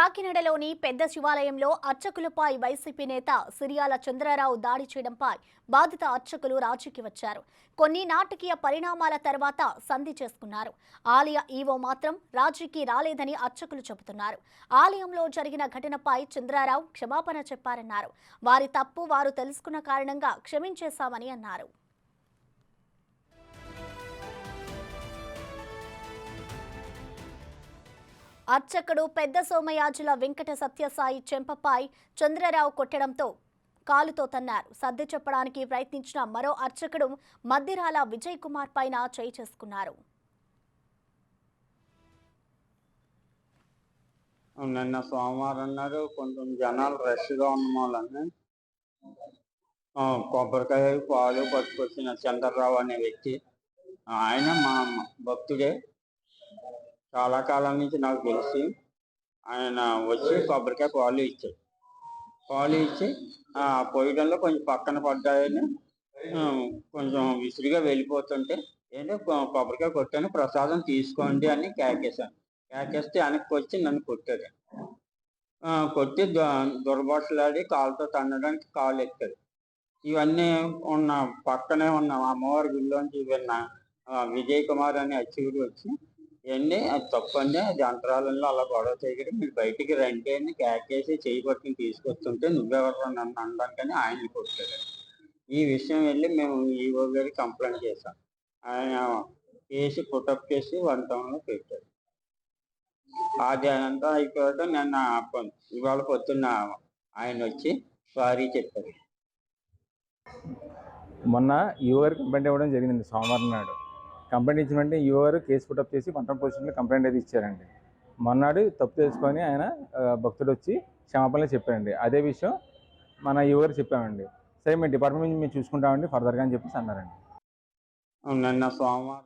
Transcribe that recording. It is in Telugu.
కాకినాడలోని పెద్ద శివాలయంలో అర్చకులపై వైసీపీ నేత సిరియాల చంద్రారావు దాడి చేయడంపై బాధిత అర్చకులు రాజీకి వచ్చారు. కొన్ని నాటకీయ పరిణామాల తర్వాత సంధి చేసుకున్నారు. ఆలయ ఈవో మాత్రం రాజీకి రాలేదని అర్చకులు చెబుతున్నారు. ఆలయంలో జరిగిన ఘటనపై చంద్రారావు క్షమాపణ చెప్పారన్నారు. వారి తప్పు వారు తెలుసుకున్న కారణంగా క్షమించేశామని అన్నారు. అర్చకుడు పెద్ద సోమయాజుల వెంకట సత్యసాయి చెంపపై చంద్రరావు కొట్టడంతో కాలుతో తన్నారు. సర్ది చెప్పడానికి ప్రయత్నించిన మరో అర్చకుడు మద్దిరాల విజయ్ కుమార్ పైన చేయి చేసుకున్నారు. నిన్న సోమవారం నాడు కొంచెం జనాలు రష్గా ఉన్న వాళ్ళని కొబ్బరికాయ పాలు పట్టుకొచ్చిన చంద్రరావు అనే వ్యక్తి, ఆయన మా భక్తుడే. చాలా కాలం నుంచి నాకు తెలిసి ఆయన వచ్చి కొబ్బరికాయ పాలు ఇచ్చాడు. పాలు ఇచ్చి పోయడంలో కొంచెం పక్కన పడ్డాయని కొంచెం విసురుగా వెళ్ళిపోతుంటే ఏంటో కొబ్బరికాయ కొట్టాను, ప్రసాదం తీసుకోండి అని కేకేశాను. కేకేస్తే వెనక్కి వచ్చి నన్ను కొట్టాడు. కొట్టి దుర్భాషలాడి కాలుతో తన్నడానికి కాలు ఎత్తాడు. ఇవన్నీ ఉన్న పక్కనే ఉన్న అమ్మవారి గుడిలోంచి విన్న విజయ్ కుమార్ అనే అర్చకుడు వచ్చి ఏండి అది తప్పండి, అది అంతరాలంలో అలా గొడవ చేయడం, మీరు బయటికి రండి అని కేకేసి చేయి పట్టుకుని తీసుకొస్తుంటే నువ్వెవరు నన్ను అనడానికని ఆయన్ని కొట్టాడు. ఈ విషయం వెళ్ళి మేము ఈవో గారికి కంప్లైంట్ చేశాం. ఆయన కేసు పుటప్ చేసి 1 టౌన్లో పెట్టాడు. అది అంతా అయిపోయాక నన్ను ఇవాళ పొద్దున్న ఆయన వచ్చి సారీ చెప్పారు. మొన్న ఈవో గారు కంప్లైంట్ ఇవ్వడం జరిగిందండి. సోమవారం నాడు కంప్లైంట్ ఇచ్చిన వెంటనే ఈవో గారు కేసు పుటప్ చేసి 1 టౌన్ పోలీస్ స్టేషన్లో కంప్లైంట్ అయితే ఇచ్చారండి. మొన్నాడు తప్పు తెలుసుకొని ఆయన భక్తుడు వచ్చి క్షమాపణలు చెప్పారండి. అదే విషయం మన ఈవో గారు చెప్పామండి. సరే మేము డిపార్ట్మెంట్ నుంచి మేము చూసుకుంటామండి ఫర్దర్గా అని చెప్పేసి అన్నారండి. నిన్న సోమవారం